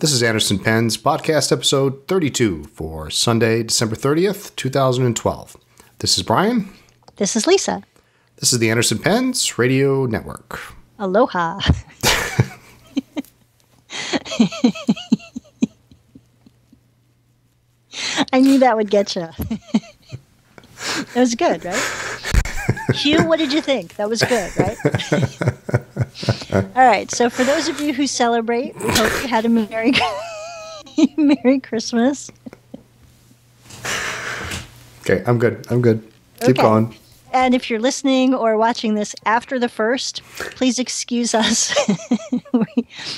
This is Anderson Penn's podcast episode 32 for Sunday, December 30th, 2012. This is Brian. This is Lisa. This is the Anderson Penn's Radio Network. Aloha. I knew that would get you. That was good, right? Hugh, what did you think? That was good, right? All right. So for those of you who celebrate, we hope you had a Merry Christmas. Okay, I'm good. Keep going. And if you're listening or watching this after the first, please excuse us.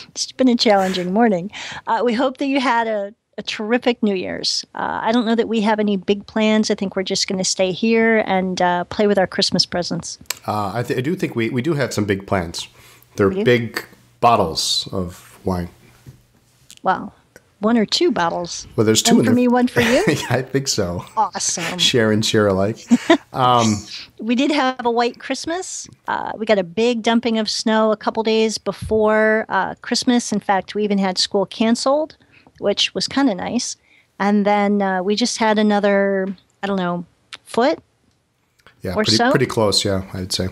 It's been a challenging morning. We hope that you had a terrific New Year's. I don't know that we have any big plans. I think we're just going to stay here and play with our Christmas presents. I do think we do have some big plans. They're big bottles of wine. Wow. One or two bottles. Well, there's two. One for me, one for you? Yeah, I think so. Awesome. Share and share alike. We did have a white Christmas. We got a big dumping of snow a couple days before Christmas. In fact, we even had school canceled, which was kind of nice. And then we just had another, foot or so. Pretty close, yeah, I'd say.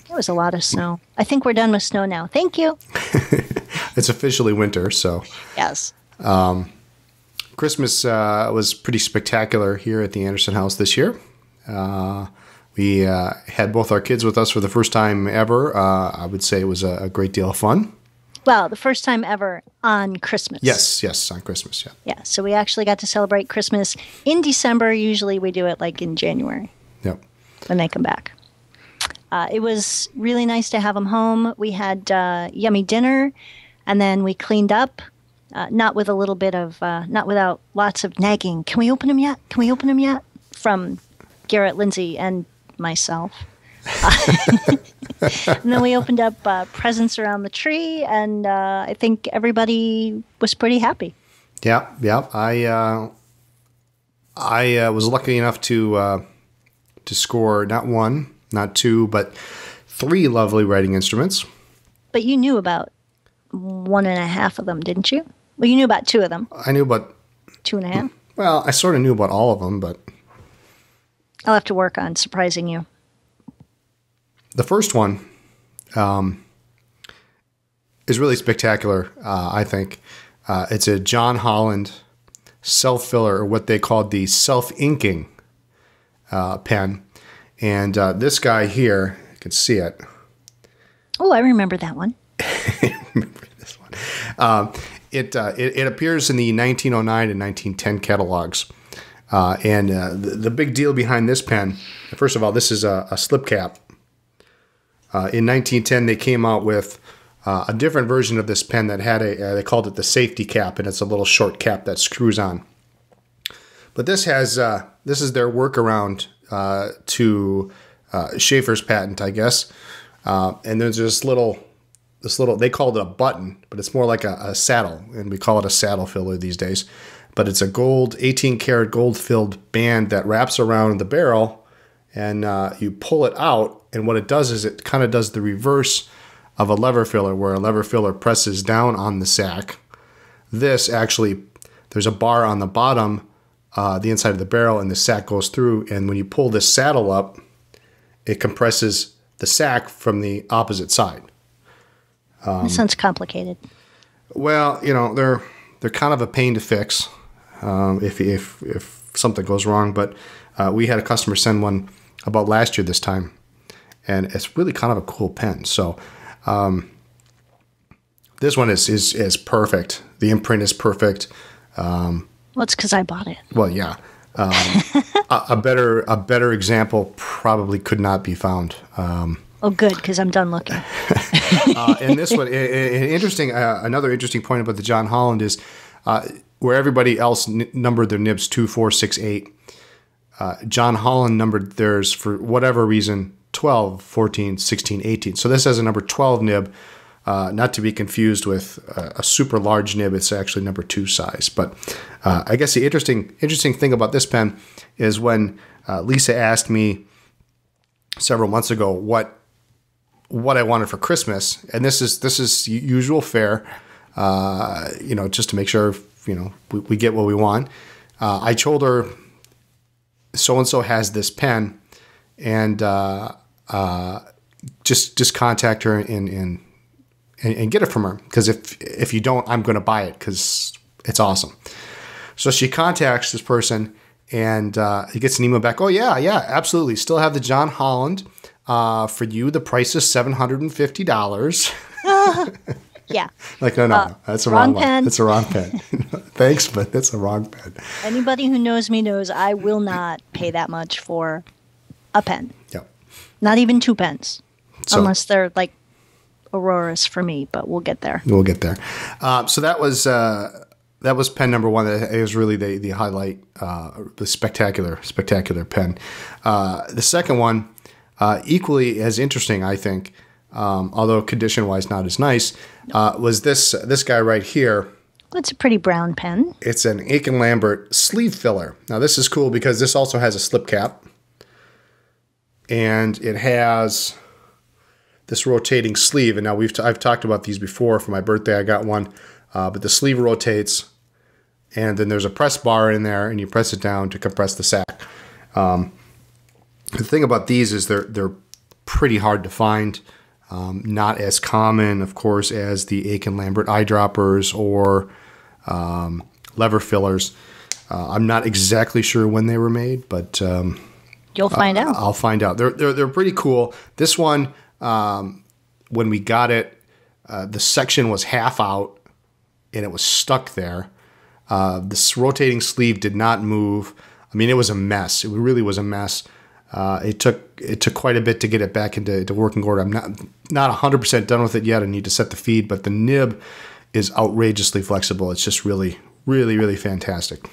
It was a lot of snow. I think we're done with snow now. Thank you. It's officially winter, so. Yes. Christmas was pretty spectacular here at the Anderson house this year. We had both our kids with us for the first time ever. I would say it was a great deal of fun. Well, the first time ever on Christmas. Yes, on Christmas, yeah. Yeah, so we actually got to celebrate Christmas in December. Usually we do it like in January. Yep. When they come back. It was really nice to have them home. We had yummy dinner, and then we cleaned up. Not without lots of nagging. Can we open them yet? From Garrett, Lindsay, and myself. And then we opened up presents around the tree, and I think everybody was pretty happy. Yeah. I was lucky enough to score not one, not two, but three lovely writing instruments. But you knew about 1.5 of them, didn't you? Well, you knew about 2 of them. I knew about 2.5. Well, I sort of knew about all of them, but I'll have to work on surprising you. The first one is really spectacular, I think. It's a John Holland self-filler, or what they called the self-inking pen. And this guy here, you can see it. Oh, I remember that one. I remember this one. It appears in the 1909 and 1910 catalogs. And the big deal behind this pen, first of all, this is a slip cap. In 1910, they came out with a different version of this pen that had they called it the safety cap, and it's a little short cap that screws on. But this is their workaround to Sheaffer's patent, I guess. And there's this little, they called it a button, but it's more like a saddle, and we call it a saddle filler these days. But it's a 18-karat gold-filled band that wraps around the barrel, and you pull it out, and what it does is it kind of does the reverse of a lever filler, where a lever filler presses down on the sack. This actually, there's a bar on the bottom, the inside of the barrel, and the sack goes through, and when you pull this saddle up, it compresses the sack from the opposite side. That sounds complicated. Well, they're kind of a pain to fix if something goes wrong. But we had a customer send one about last year this time, and it's really kind of a cool pen. So this one is perfect. The imprint is perfect. Well, it's because I bought it. Well, yeah. A better example probably could not be found. Oh, good, because I'm done looking. And this one, another interesting point about the John Holland is where everybody else numbered their nibs 2, 4, 6, 8. John Holland numbered theirs for whatever reason 12, 14, 16, 18. So this has a number 12 nib, not to be confused with a super large nib. It's actually number 2 size. But I guess the interesting thing about this pen is when Lisa asked me several months ago what I wanted for Christmas, and this is usual fare. just to make sure, we get what we want. I told her, so-and-so has this pen, and just contact her and get it from her. Because if you don't, I'm going to buy it because it's awesome. So she contacts this person, and he gets an email back. Oh, yeah, absolutely. Still have the John Holland. For you, the price is $750. Yeah. Like, no, that's a wrong pen. one. That's a wrong pen. Thanks, but that's a wrong pen. Anybody who knows me knows I will not pay that much for a pen. Yep. Not even 2 pens. Unless they're like Auroras for me, but we'll get there. We'll get there. So that was pen number one. It was really the highlight, the spectacular pen. The second one, equally as interesting, I think, although condition-wise not as nice, was this guy right here. It's a pretty brown pen. It's an Aikin Lambert sleeve filler. Now this is cool because this also has a slip cap, and it has this rotating sleeve. And now I've talked about these before. For my birthday, I got one, but the sleeve rotates, and then there's a press bar in there, and you press it down to compress the sack. The thing about these is they're pretty hard to find. Not as common, of course, as the Aikin Lambert eyedroppers or lever fillers. I'm not exactly sure when they were made, but you'll find out. I'll find out. They're pretty cool. This one, when we got it, the section was half out and it was stuck there. This rotating sleeve did not move. I mean, it was a mess. It really was a mess. It took quite a bit to get it back into working order. I'm not 100% done with it yet. I need to set the feed, but the nib is outrageously flexible. It's just really, really, really fantastic.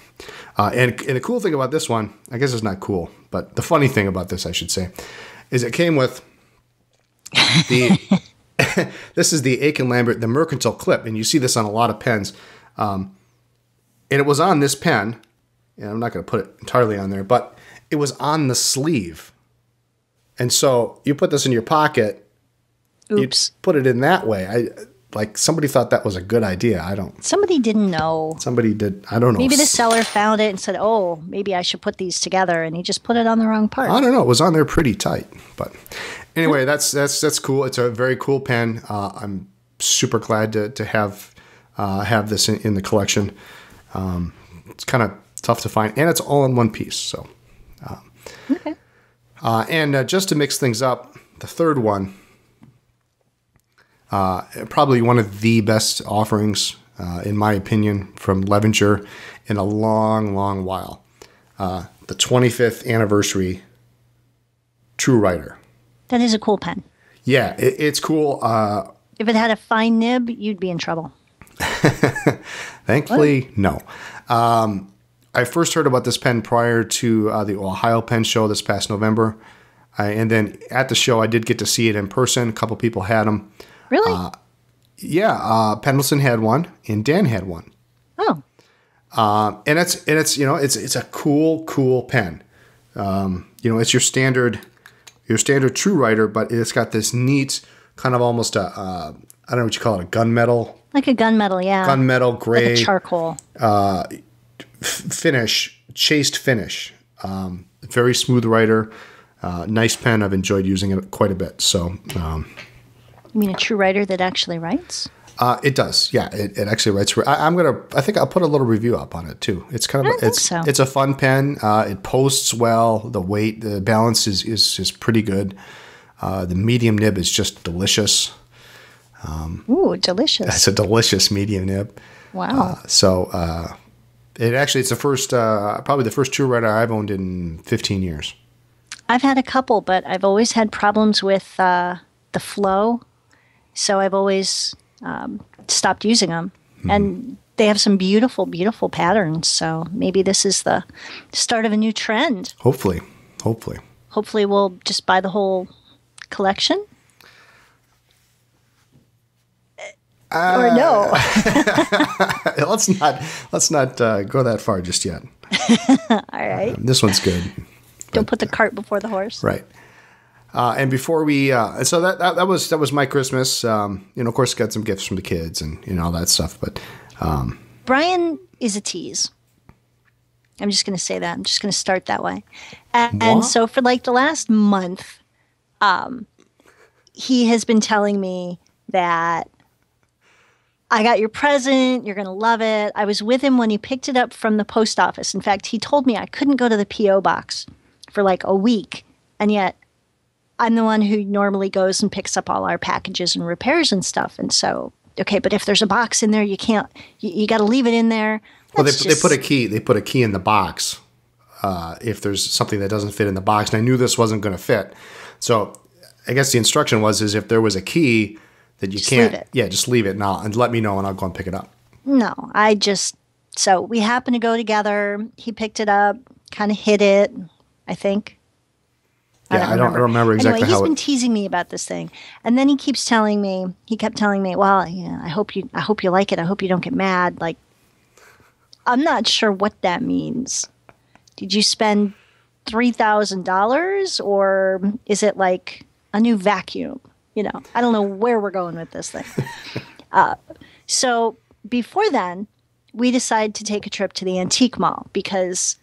And the cool thing about this one, I guess it's not cool, but the funny thing about this, I should say, is it came with the this is the Aikin Lambert, the mercantile clip, and you see this on a lot of pens. And it was on this pen, and I'm not going to put it entirely on there, but it was on the sleeve. And so you put this in your pocket. Oops. You put it in that way. Somebody thought that was a good idea. Somebody didn't know. Somebody did. I don't know. Maybe the seller found it and said, oh, maybe I should put these together. And he just put it on the wrong part. I don't know. It was on there pretty tight. But anyway, that's cool. It's a very cool pen. I'm super glad to have this in the collection. It's kind of tough to find. And it's all in one piece. So. Okay. And just to mix things up, the third one, probably one of the best offerings, in my opinion, from Levenger in a long, long while. The 25th anniversary True Writer. That is a cool pen. Yeah, it's cool. If it had a fine nib, you'd be in trouble. Thankfully, no. I first heard about this pen prior to the Ohio Pen Show this past November. And then at the show, I did get to see it in person. A couple people had them. Really? Yeah. Pendleton had one, and Dan had one. Oh. And it's a cool pen. It's your standard True Writer, but it's got this neat kind of almost I don't know what you call it, a gunmetal. Like a gunmetal, yeah. Gunmetal gray. Like a charcoal. Finish, chased finish. Very smooth writer. Nice pen. I've enjoyed using it quite a bit. So, you mean a True Writer that actually writes? It does. Yeah, it actually writes. I think I'll put a little review up on it too. It's kind of it's a fun pen. It posts well. The weight, the balance is pretty good. The medium nib is just delicious. Ooh, delicious! It's a delicious medium nib. Wow. It's the first, probably the first True Writer I've owned in 15 years. I've had a couple, but I've always had problems with the flow, so I've always stopped using them. Mm-hmm. And they have some beautiful, beautiful patterns, so maybe this is the start of a new trend. Hopefully. Hopefully we'll just buy the whole collection. Or no. Let's not go that far just yet. All right. This one's good. Don't put the cart before the horse. Right. And before we, so that was my Christmas. Of course, got some gifts from the kids and all that stuff. But Brian is a tease. I'm just going to say that. I'm just going to start that way. And so for like the last month, he has been telling me that I got your present. You're going to love it. I was with him when he picked it up from the post office. In fact, he told me I couldn't go to the P.O. box for like a week. And yet I'm the one who normally goes and picks up all our packages and repairs and stuff. And so, okay, but if there's a box in there, you can't, you got to leave it in there. Well, they put a key. They put a key in the box if there's something that doesn't fit in the box. And I knew this wasn't going to fit. So I guess the instruction is if there was a key that you can't, just leave it and let me know and I'll go and pick it up. No, so we happened to go together. He picked it up, kind of hid it, I think. Yeah, I don't remember exactly anyway, how. He's been teasing me about this thing, and then he kept telling me, well, yeah, I hope you like it. I hope you don't get mad. Like, I'm not sure what that means. Did you spend $3,000, or is it like a new vacuum? I don't know where we're going with this thing. So before then, we decided to take a trip to the antique mall because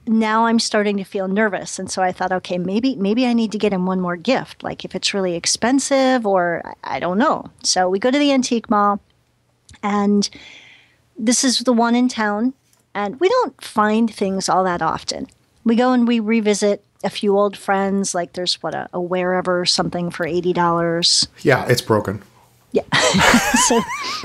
now I'm starting to feel nervous. And so I thought, okay, maybe I need to get him one more gift, like if it's really expensive or I don't know. So we go to the antique mall, and this is the one in town, and we don't find things all that often. We go and we revisit a few old friends, like there's a wherever something for $80. Yeah, it's broken. Yeah. So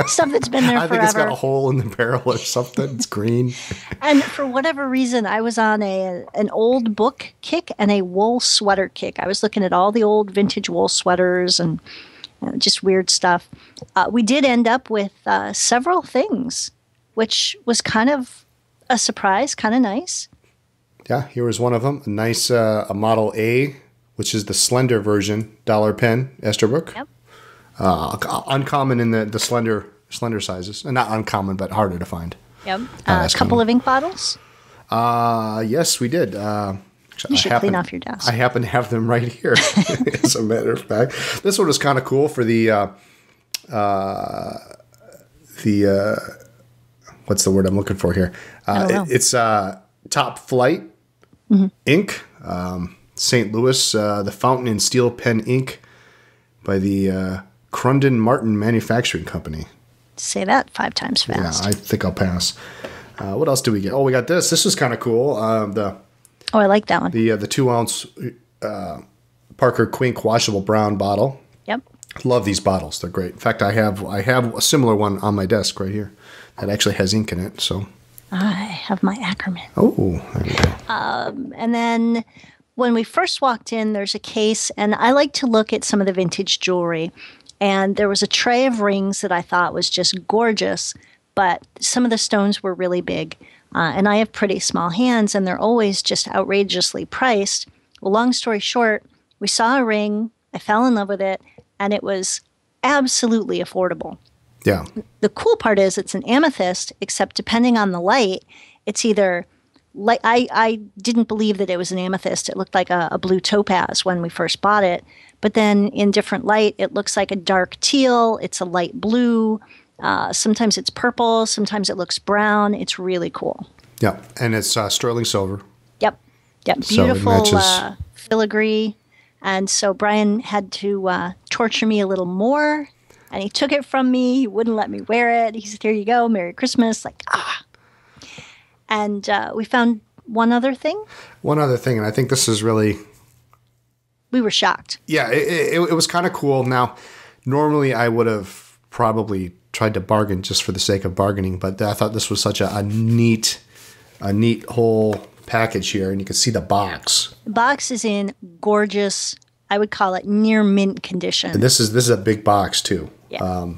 stuff that's been there forever. I think it's got a hole in the barrel or something. It's green. And for whatever reason, I was on an old book kick and a wool sweater kick. I was looking at all the old vintage wool sweaters and just weird stuff. We did end up with several things, which was kind of a surprise, kind of nice. Yeah, here was one of them. A nice a Model A, which is the slender version, dollar pen, Esterbrook. Yep. Uncommon in the slender sizes. Not uncommon, but harder to find. Yep. A couple of ink bottles? Yes, we did. You should clean off your desk. I happen to have them right here, as a matter of fact. This one was kind of cool for the what's the word I'm looking for here? It's Top Flight ink, St. Louis, the fountain and steel pen ink by the Crunden Martin Manufacturing Company. Say that 5 times fast. Yeah, I think I'll pass. What else do we get? Oh, we got this. This is kind of cool. I like that one. The 2-ounce Parker Quink washable brown bottle. Yep. Love these bottles. They're great. In fact, I have a similar one on my desk right here that actually has ink in it. So I have my Ackerman. Oh, there we go. And then when we first walked in, there's a case, and I like to look at some of the vintage jewelry. And there was a tray of rings that I thought was just gorgeous, but some of the stones were really big. And I have pretty small hands, and they're always just outrageously priced. Well, long story short, we saw a ring, I fell in love with it, and it was absolutely affordable. Yeah. The cool part is it's an amethyst, except depending on the light, it's either like I didn't believe that it was an amethyst. It looked like a blue topaz when we first bought it. But then in different light, it looks like a dark teal. It's a light blue. Sometimes it's purple. Sometimes it looks brown. It's really cool. Yeah. And it's sterling silver. Yep. Beautiful filigree. And so Brian had to torture me a little more. And he took it from me. He wouldn't let me wear it. He said, "Here you go. Merry Christmas." Like, And we found one other thing. And I think this is really... We were shocked. Yeah, it was kind of cool. Now, normally I would have probably tried to bargain just for the sake of bargaining, but I thought this was such a neat whole package here, and you can see the box. The box is in gorgeous, I would call it near mint condition. And this is a big box too. Yeah.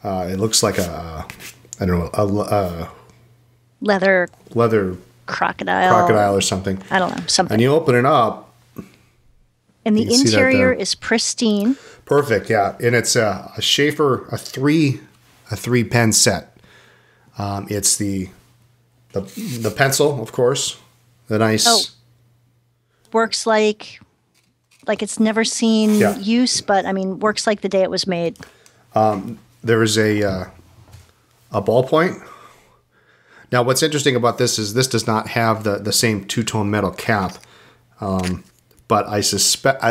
It looks like a leather crocodile or something. I don't know, something. And you open it up. And the interior is pristine. Perfect, yeah. And it's a Sheaffer, a three pen set. It's the pencil, of course. The nice. Works like like it's never seen Yeah. use, but I mean, works like the day it was made. There is a ballpoint. Now, what's interesting about this is this does not have the same two-tone metal cap. But I suspect,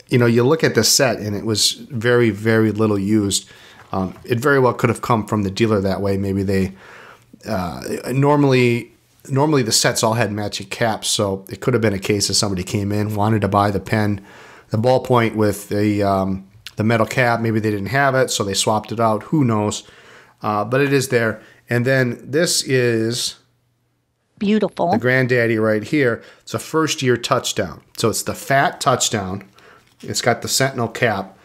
you look at the set and it was very, very little used. It very well could have come from the dealer that way. Maybe they normally the sets all had matching caps, so it could have been a case of somebody came in, wanted to buy the pen, the ballpoint with the metal cap. Maybe they didn't have it, so they swapped it out. Who knows? But it is there. And then this is beautiful. The granddaddy right here. It's a first-year touchdown. So it's the fat touchdown. It's got the Sentinel cap,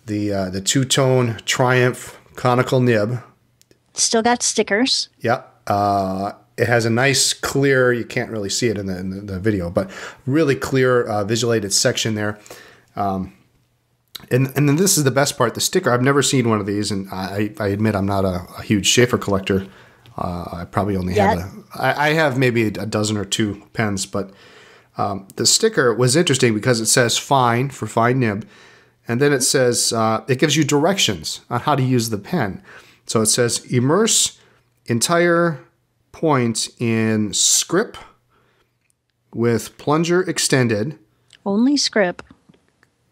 the two-tone Triumph conical nib. Still got stickers. Yep. It has a nice clear, you can't really see it in the video, but really clear visualated section there. And then this is the best part, the sticker. I've never seen one of these, and I admit I'm not a huge Sheaffer collector. I probably only have I have maybe a dozen or two pens, but the sticker was interesting because it says fine for fine nib, and then it says, it gives you directions on how to use the pen. So it says immerse entire point in script with plunger extended. Only script.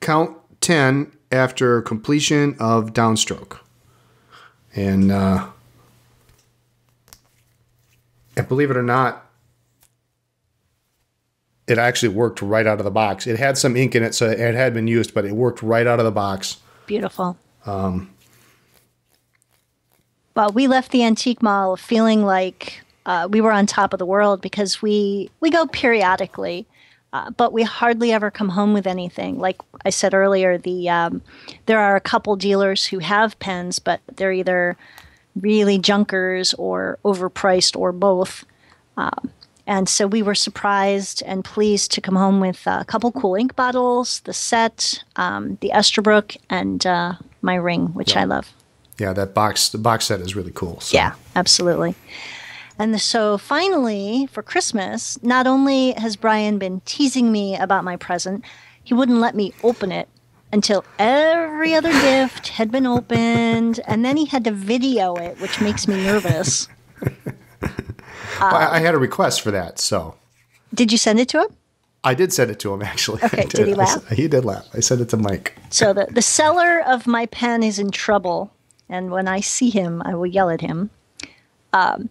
Count 10 after completion of downstroke. And believe it or not, it actually worked right out of the box. It had some ink in it, so it had been used, but it worked right out of the box. Beautiful. Well, we left the antique mall feeling like we were on top of the world because we go periodically, but we hardly ever come home with anything. Like I said earlier, there are a couple dealers who have pens, but they're either really junkers or overpriced or both. And so we were surprised and pleased to come home with a couple cool ink bottles, the set, the Esterbrook, and my ring, which I love. Yeah, the box set is really cool. So. Yeah, absolutely. And so finally, for Christmas, not only has Brian been teasing me about my present, he wouldn't let me open it until every other gift had been opened, and then he had to video it, which makes me nervous. Well, I had a request for that, so. Did you send it to him? I did send it to him, actually. Okay, did he laugh? He did laugh. I sent it to Mike. So the seller of my pen is in trouble, and when I see him, I will yell at him. I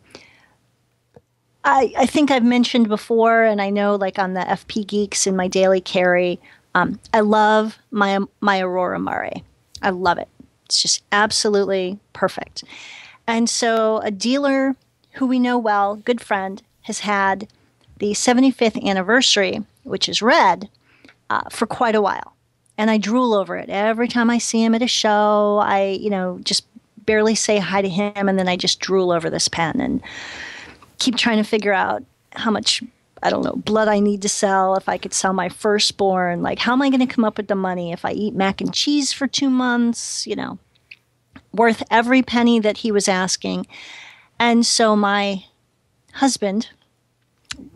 think I've mentioned before, and I know like on the FP Geeks in my daily carry, I love my Aurora Mare. I love it. It's just absolutely perfect. And so a dealer who we know well, good friend, has had the 75th anniversary, which is red, for quite a while. And I drool over it. Every time I see him at a show, I, just barely say hi to him, and then I just drool over this pen and keep trying to figure out how much, I don't know, blood I need to sell, if I could sell my firstborn. Like, how am I going to come up with the money if I eat mac and cheese for 2 months? Worth every penny that he was asking. And so my husband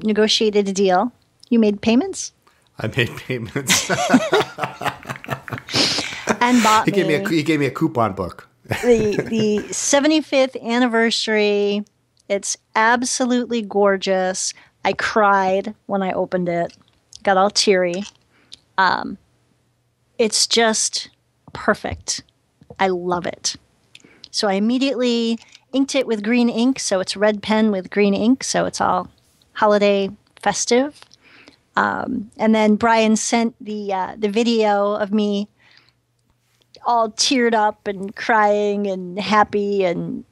negotiated a deal. You made payments? I made payments. And bought He gave me a coupon book. the 75th anniversary. It's absolutely gorgeous. I cried when I opened it. Got all teary. It's just perfect. I love it. So I immediately inked it with green ink. So it's red pen with green ink. So it's all holiday festive. And then Brian sent the video of me all teared up and crying and happy and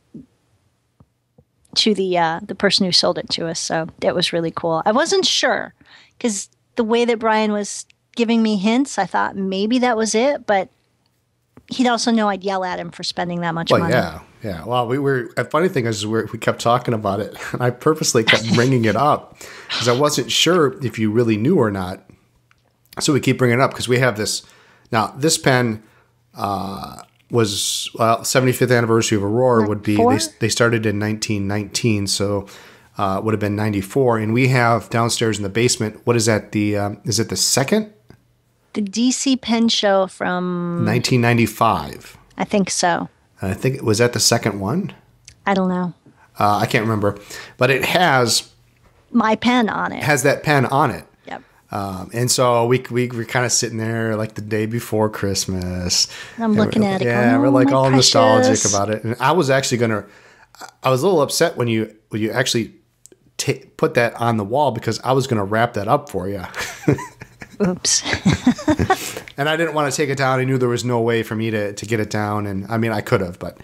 to the person who sold it to us. So that was really cool. I wasn't sure because the way that Brian was giving me hints, I thought maybe that was it, but he'd also know I'd yell at him for spending that much money. Yeah. Well, a funny thing is we kept talking about it, and I purposely kept bringing it up because I wasn't sure if you really knew or not. So we keep bringing it up because we have this. Now, this pen was 75th anniversary of Aurora would be they started in 1919, so would have been 94, and we have downstairs in the basement. What is that? Is it the second The DC Pen Show from 1995. I think so. I think it was that the second one. I don't know. I can't remember, but it has my pen on it. Has that pen on it. Yep. And so we were kind of sitting there like the day before Christmas. I'm looking at it. Yeah, going, we're like all precious. nostalgic about it. And I was actually I was a little upset when you actually put that on the wall because I was going to wrap that up for you. Oops. And I didn't want to take it down. I knew there was no way for me to get it down. And I mean, I could have, but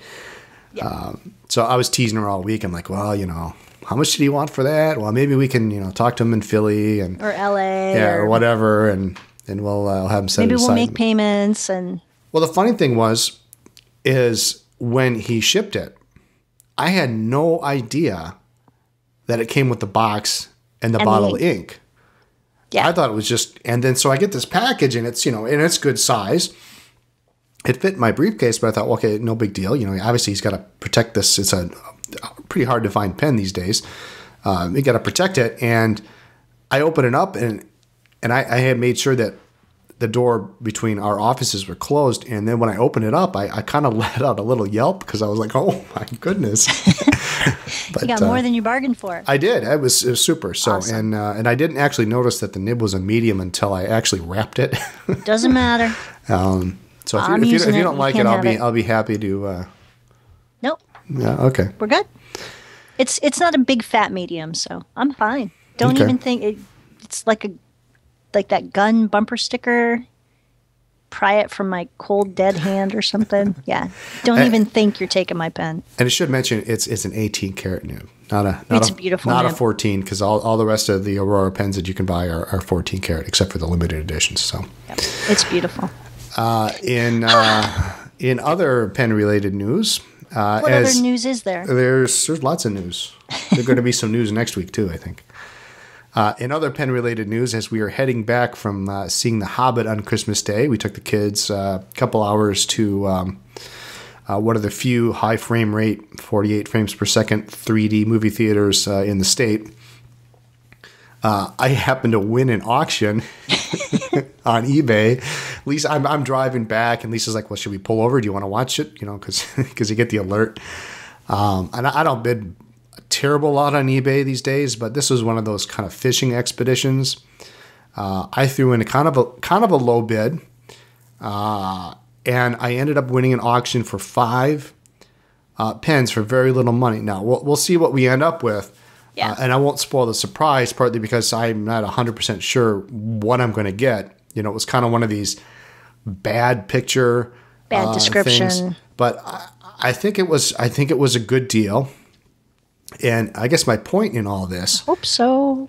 so I was teasing her all week. I'm like, well, how much did he want for that? Well, maybe we can, talk to him in Philly or LA or whatever. And we'll have him set maybe it aside. we'll make payments. And well, the funny thing is when he shipped it, I had no idea that it came with the box and the bottle of ink. Yeah. I thought it was just, and then so I get this package and it's, and it's good size. It fit in my briefcase, but I thought, okay, no big deal. Obviously he's got to protect this. It's a pretty hard to find pen these days. You got to protect it. And I open it up and I had made sure that the door between our offices were closed. And then when I opened it up, I kind of let out a little yelp because I was like, oh my goodness. But, you got more than you bargained for. I did. It was super. So, awesome. And I didn't actually notice that the nib was a medium until I actually wrapped it. Doesn't matter. So if you don't like it, I'll be happy to. Nope. Yeah. Okay. We're good. It's not a big fat medium, so I'm fine. Don't even think it's like that gun bumper sticker. Pry it from my cold dead hand or something. Yeah. Don't even think you're taking my pen. And I should mention it's an 18 karat nib, it's a beautiful not nib. a 14, because all the rest of the Aurora pens that you can buy are 14 karat, except for the limited editions. So yep. It's beautiful. In other pen related news, what other news is there? There's lots of news. There's going to be some news next week too, I think. In other pen-related news, as we are heading back from seeing The Hobbit on Christmas Day, we took the kids a couple hours to one of the few high frame rate, 48 frames per second 3D movie theaters in the state. I happened to win an auction on eBay. Lisa, I'm driving back, and Lisa's like, "Well, should we pull over? Do you want to watch it? Because you get the alert." And I don't bid a terrible lot on eBay these days, but this was one of those kind of fishing expeditions. I threw in a kind of a low bid, and I ended up winning an auction for 5 pens for very little money. Now we'll see what we end up with. Yeah. And I won't spoil the surprise, partly because I'm not 100% sure what I'm going to get. It was kind of one of these bad picture, bad description. Things. But I think it was a good deal. And I guess my point in all this. Hope so.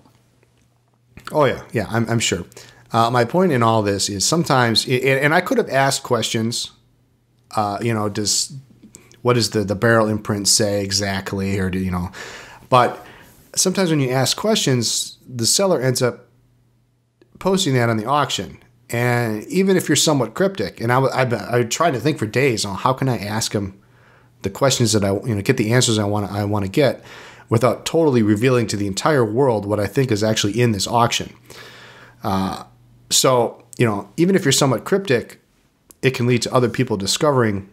Oh yeah, I'm sure. My point in all this is sometimes, and I could have asked questions. What does the barrel imprint say exactly, or but sometimes when you ask questions, the seller ends up posting that on the auction. And even if you're somewhat cryptic, and I tried to think for days on how can I ask him the questions that I get the answers I want to get without totally revealing to the entire world what I think is actually in this auction. So even if you're somewhat cryptic, it can lead to other people discovering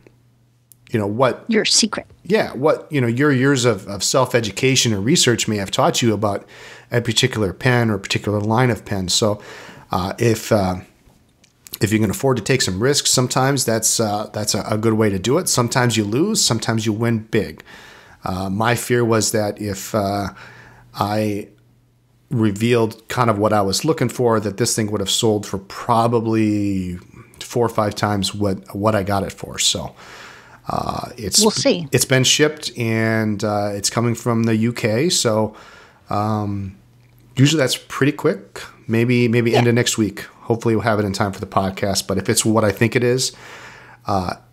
what your secret. Yeah, what your years of self-education or research may have taught you about a particular pen or a particular line of pens. So if you can afford to take some risks, sometimes that's a good way to do it. Sometimes you lose, sometimes you win big. My fear was that if I revealed kind of what I was looking for, that this thing would have sold for probably 4 or 5 times what I got it for. So we'll see. It's been shipped and it's coming from the UK. So usually that's pretty quick. Maybe end of next week. Hopefully we'll have it in time for the podcast. But if it's what I think it is,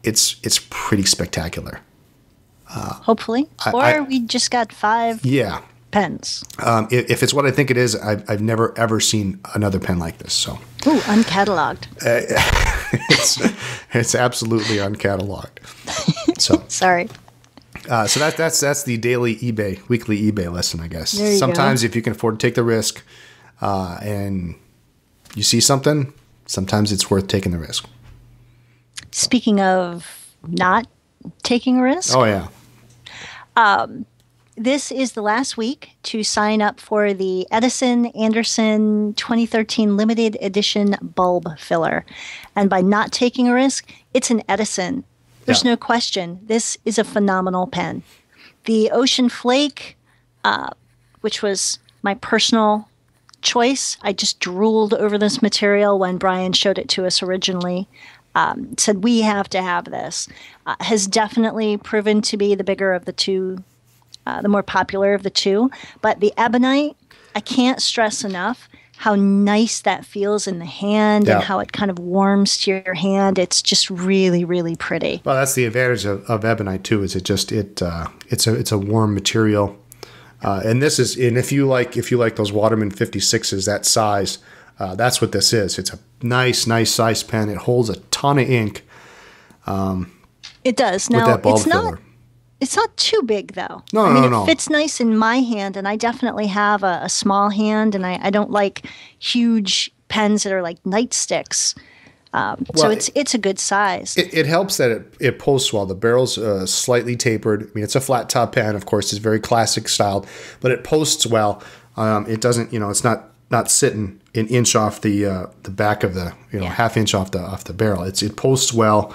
it's pretty spectacular. Hopefully. We just got 5 pens. If it's what I think it is, I've never, ever seen another pen like this. So. Ooh, uncatalogued. It's absolutely uncatalogued. So sorry. So that's the weekly eBay lesson, I guess. Sometimes if you can afford to take the risk, and you see something, sometimes it's worth taking the risk. Speaking of not taking a risk. Oh, yeah. This is the last week to sign up for the Edison Anderson 2013 limited edition bulb filler. And by not taking a risk, it's an Edison. There's no question. This is a phenomenal pen. The Ocean Flake, which was my personal choice, I just drooled over this material when Brian showed it to us originally. Said we have to have this. Has definitely proven to be the bigger of the two, the more popular of the two. But the Ebonite, I can't stress enough how nice that feels in the hand and how it kind of warms to your hand. It's just really, really pretty. Well, that's the advantage of Ebonite too. Is it's a warm material, and if you like those Waterman 56s, that size, that's what this is. It's a nice size pen. It holds a ton of ink. It does. Now, with that bulb filler. It's not too big, though. No. It fits nice in my hand, and I definitely have a small hand, and I don't like huge pens that are like nightsticks. So it's a good size. It helps that it posts well. The barrel's slightly tapered. I mean, it's a flat top pen, of course. It's very classic styled, but it posts well. It doesn't, it's not sitting an inch off the back of the, half inch off the barrel. It posts well.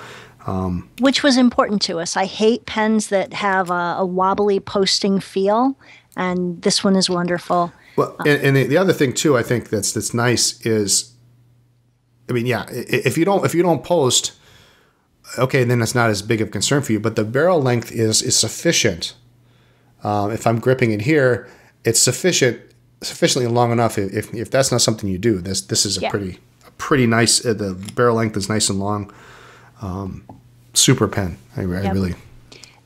Which was important to us. I hate pens that have a wobbly posting feel, and this one is wonderful. Well, and the other thing too, I think that's nice is, if you don't post, okay, then it's not as big of a concern for you. But the barrel length is sufficient. If I'm gripping it here, it's sufficiently long enough. If that's not something you do, this is a pretty nice. The barrel length is nice and long. Super pen. I really.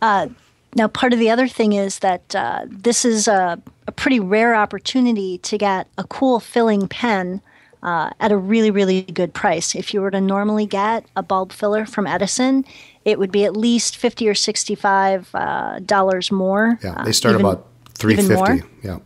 Now, part of the other thing is that this is a pretty rare opportunity to get a cool filling pen at a really, really good price. If you were to normally get a bulb filler from Edison, it would be at least $50 or $65 more. Yeah, they start about $350. Yeah.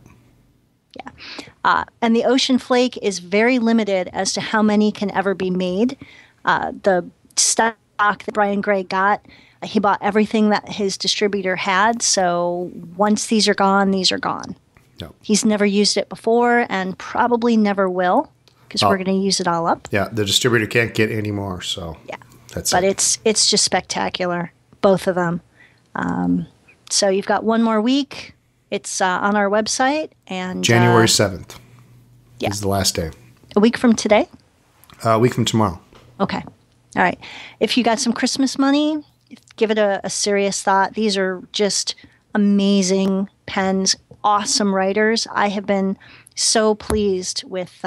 And the Ocean Flake is very limited as to how many can ever be made. The stock that Brian Gray got, he bought everything that his distributor had. So once these are gone, these are gone. No. He's never used it before and probably never will because we're going to use it all up. Yeah, the distributor can't get any more. So it's just spectacular, both of them. So you've got one more week. It's on our website. And January 7th is the last day. A week from today? A week from tomorrow. Okay. All right. If you got some Christmas money, give it a serious thought. These are just amazing pens, awesome writers. I have been so pleased with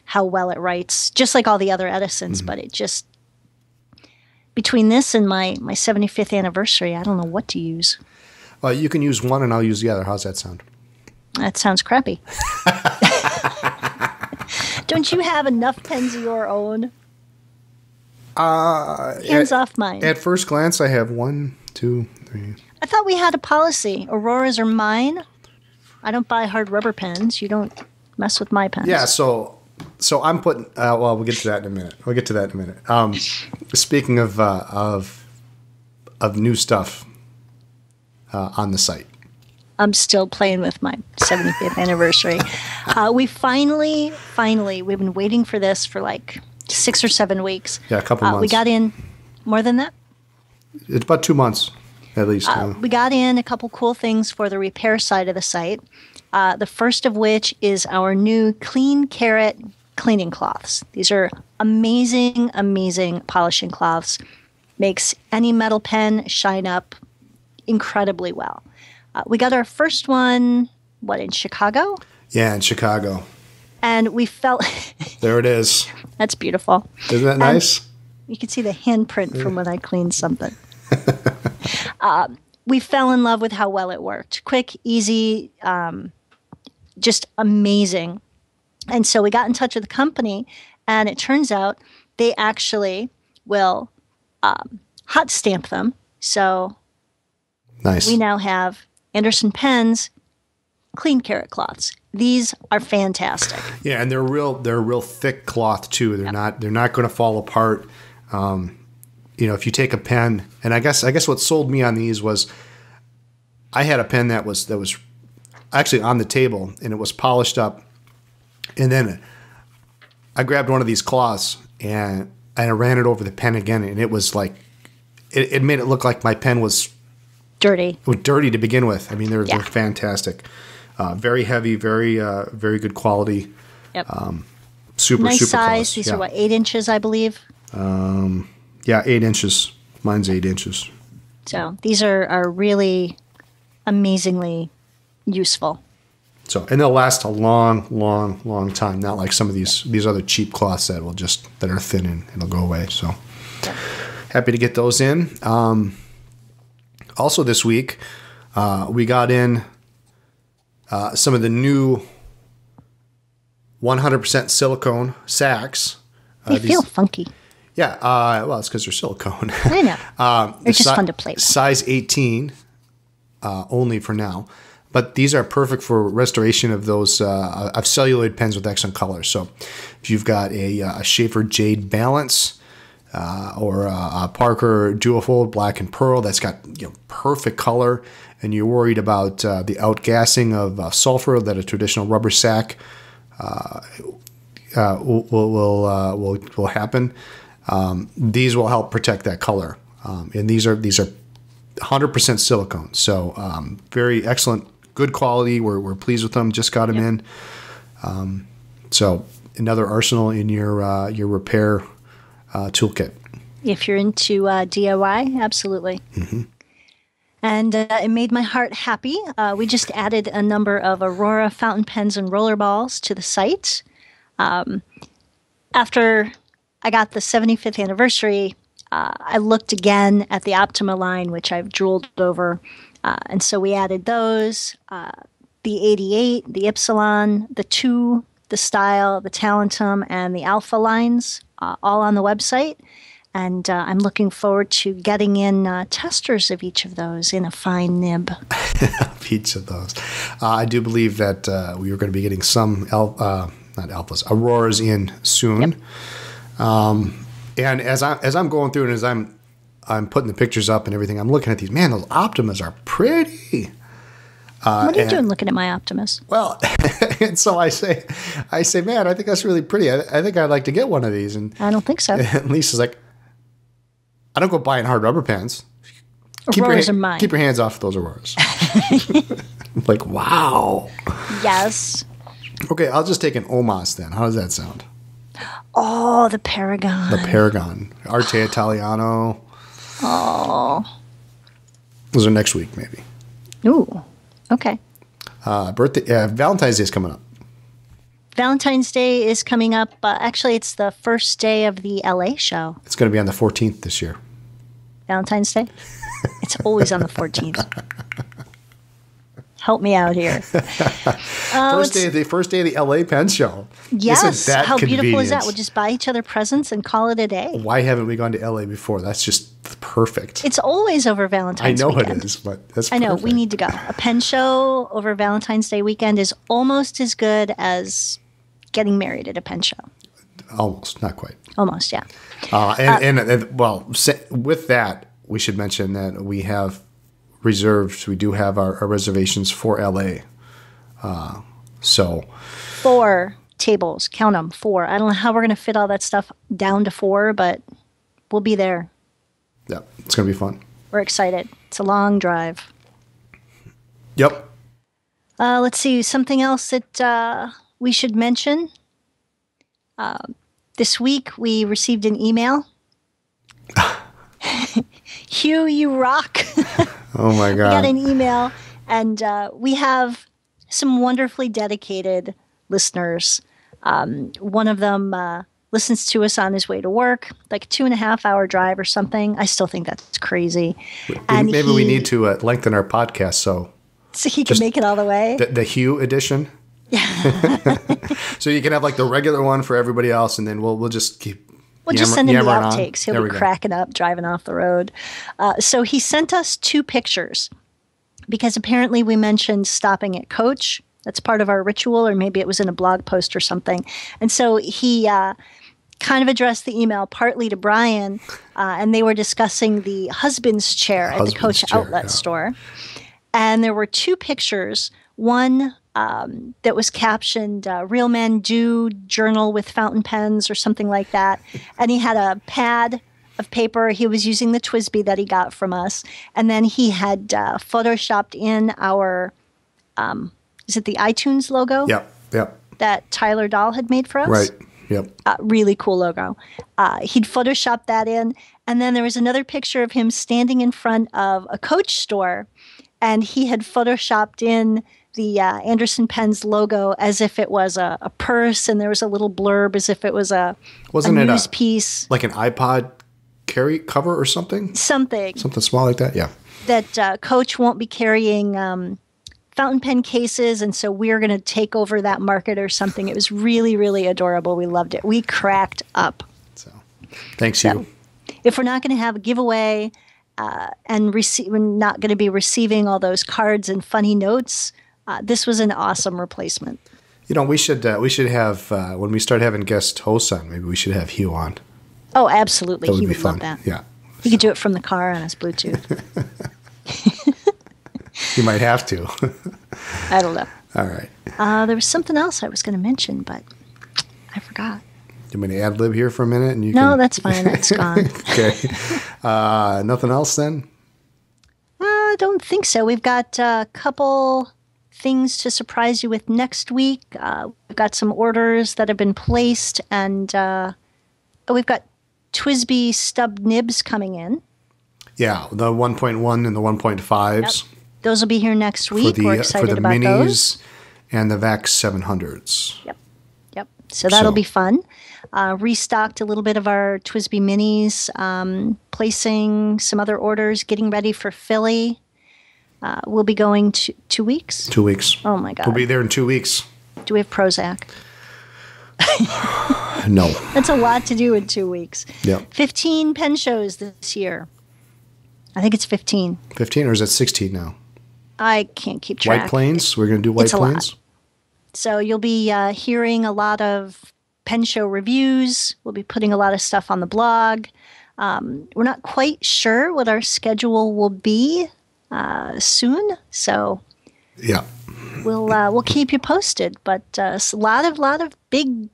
how well it writes, just like all the other Edisons, but it just, between this and my 75th anniversary, I don't know what to use. Well, you can use one and I'll use the other. How's that sound? That sounds crappy. Don't you have enough pens of your own? Hands off mine. At first glance, I have 1, 2, 3. I thought we had a policy. Aurora's are mine. I don't buy hard rubber pens. You don't mess with my pens. Yeah, so I'm putting. Well, we'll get to that in a minute. Speaking of new stuff on the site. I'm still playing with my 75th anniversary. We finally, we've been waiting for this for like 6 or 7 weeks. Yeah, a couple months. We got in more than that? It's about 2 months, at least. We got in a couple cool things for the repair side of the site. The first of which is our new Clean Carrot cleaning cloths. These are amazing, amazing polishing cloths. Makes any metal pen shine up incredibly well. We got our first one, in Chicago? Yeah, in Chicago. And we felt... There it is. That's beautiful. Isn't that nice? You can see the handprint from when I cleaned something. We fell in love with how well it worked. Quick, easy, just amazing. And so we got in touch with the company, and it turns out they actually will hot stamp them. So nice. We now have Anderson pens, Clean Carrot cloths. These are fantastic. Yeah, and they're real thick cloth too. They're not going to fall apart. If you take a pen, and I guess what sold me on these was I had a pen that was actually on the table and it was polished up, and then I grabbed one of these cloths and I ran it over the pen again, and it was like it made it look like my pen was dirty. Dirty to begin with. I mean, they're fantastic. Very heavy, very good quality. Yep. Super nice super size. close. These are what, 8 inches, I believe. 8 inches. Mine's 8 inches. So these are really amazingly useful. So, and they'll last a long, long, long time. Not like some of these other cheap cloths that are thin and it'll go away. So, happy to get those in. Also this week, we got in some of the new 100% silicone sacks. They feel funky. Yeah, well, it's because they're silicone. I know. They're just fun to play with. Size 18 only for now. But these are perfect for restoration of those of celluloid pens with excellent colors. So if you've got a Sheaffer Jade Balance or a Parker Duofold Black and Pearl that's got perfect color, and you're worried about the outgassing of sulfur that a traditional rubber sack will happen, these will help protect that color. And these are 100% silicone. So very excellent. Good quality. We're pleased with them. Just got them in. So another arsenal in your repair toolkit. If you're into DIY, absolutely. Mm-hmm. And it made my heart happy. We just added a number of Aurora fountain pens and roller balls to the site. After I got the 75th anniversary, I looked again at the Optima line, which I've drooled over. And so we added those, the 88, the Ypsilon, the 2, the Style, the Talentum, and the Alpha lines, all on the website. And I'm looking forward to getting in testers of each of those in a fine nib. Each of those. I do believe that we are going to be getting some, not Alphas, Auroras in soon. Yep. And as I'm going through and as I'm putting the pictures up and everything, I'm looking at these. Man, those Optimas are pretty. What are you doing looking at my Optimus? Well, and so I say, man, I think that's really pretty. I think I'd like to get one of these. And I don't think so. And Lisa's like, I don't go buying hard rubber pens. Auroras are mine. Keep your hands off those Auroras. I'm like, wow. Yes. Okay, I'll just take an Omas then. How does that sound? Oh, the Paragon. The Paragon. Arte Italiano. Oh. Those are next week, maybe. Ooh. Okay. Valentine's Day is coming up. Valentine's Day is coming up. Actually, it's the first day of the LA show. It's going to be on the 14th this year. Valentine's Day? It's always on the 14th. Help me out here. First day of the LA Pen Show. Yes. Isn't that How beautiful is that? convenient? We'll just buy each other presents and call it a day. Why haven't we gone to LA before? That's just perfect. It's always over Valentine's weekend. It is, but that's I know. perfect. We need to go. A pen show over Valentine's Day weekend is almost as good as getting married at a pen show. Almost, not quite. Almost, yeah. With that, we should mention that we have reserved. We do have our reservations for LA. So 4 tables. Count them. 4. I don't know how we're going to fit all that stuff down to 4, but we'll be there. yeah, it's going to be fun. We're excited. It's a long drive. Yep. Let's see. Something else that we should mention. This week we received an email. Hugh, you rock. Oh my God. We got an email, and we have some wonderfully dedicated listeners. One of them listens to us on his way to work, like a 2.5-hour drive or something. I still think that's crazy. Maybe we need to lengthen our podcast so he can make it all the way. The Hugh edition. So you can have like the regular one for everybody else, and then we'll just keep. We'll just send him the yammering on. outtakes. He'll There be we go. cracking up, driving off the road. So he sent us 2 pictures because apparently we mentioned stopping at Coach That's part of our ritual, or maybe it was in a blog post or something. And so he kind of addressed the email partly to Brian, and they were discussing the husband's chair at the Coach outlet store. And there were two pictures. One that was captioned, Real Men Do Journal with Fountain Pens or something like that. And he had a pad of paper. He was using the TWSBI that he got from us. And then he had photoshopped in our, is it the iTunes logo? Yep. That Tyler Dahl had made for us? Right. Yep. Really cool logo. He'd photoshopped that in. And then there was another picture of him standing in front of a Coach store. And he had photoshopped in the Anderson Pens logo as if it was a purse. And there was a little blurb as if it was a news piece. Like an iPod carry cover or something? Something small like that, yeah. That Coach won't be carrying fountain pen cases, and so we're going to take over that market or something. It was really, really adorable. We loved it. We cracked up. So, thanks you. If we're not going to have a giveaway and we're not going to be receiving all those cards and funny notes, this was an awesome replacement. You know, we should have when we start having guest hosts on, maybe we should have Hugh on. Oh, absolutely. That would he be would fun. love that. Yeah. He could do it from the car on his Bluetooth. You might have to. I don't know. All right. There was something else I was going to mention, but I forgot. You want me to ad-lib here for a minute? And No, that's fine. That's gone. Okay. Nothing else then? I don't think so. We've got a couple things to surprise you with next week. We've got some orders that have been placed, and we've got TWSBI stub nibs coming in. Yeah, the 1.1 and the 1.5s. Yep. Those will be here next week. We're excited about minis those. And the VAX 700s. Yep. So that'll be fun. Restocked a little bit of our TWSBI minis, placing some other orders, getting ready for Philly. We'll be going 2 weeks. 2 weeks. Oh, my God. We'll be there in 2 weeks. Do we have Prozac? No. That's a lot to do in 2 weeks. Yep. 15 pen shows this year. I think it's 15. 15, or is it 16 now? I can't keep track. White Plains? We're going to do White Plains? Lot. So you'll be hearing a lot of pen show reviews. We'll be putting a lot of stuff on the blog. We're not quite sure what our schedule will be soon. So yeah, we'll keep you posted. But a lot of big,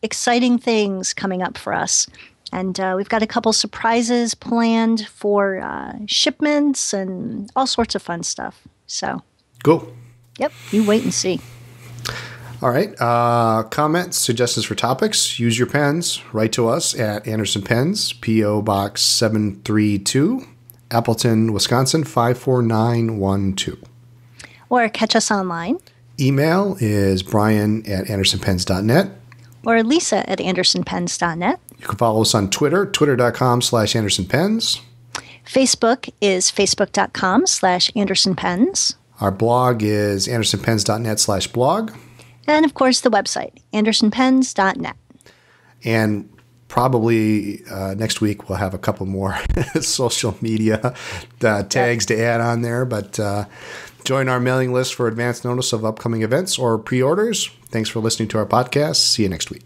exciting things coming up for us. And we've got a couple surprises planned for shipments and all sorts of fun stuff. So, cool. Yep, you wait and see. All right. Comments, suggestions for topics, use your pens. Write to us at Anderson Pens, P.O. Box 732, Appleton, Wisconsin, 54912. Or catch us online. Email is brian@andersonpens.net. Or lisa@andersonpens.net. You can follow us on Twitter, twitter.com/AndersonPens. Facebook is facebook.com/AndersonPens. Our blog is andersonpens.net/blog. And, of course, the website, andersonpens.net. And probably next week we'll have a couple more social media tags to add on there. But join our mailing list for advance notice of upcoming events or pre-orders. Thanks for listening to our podcast. See you next week.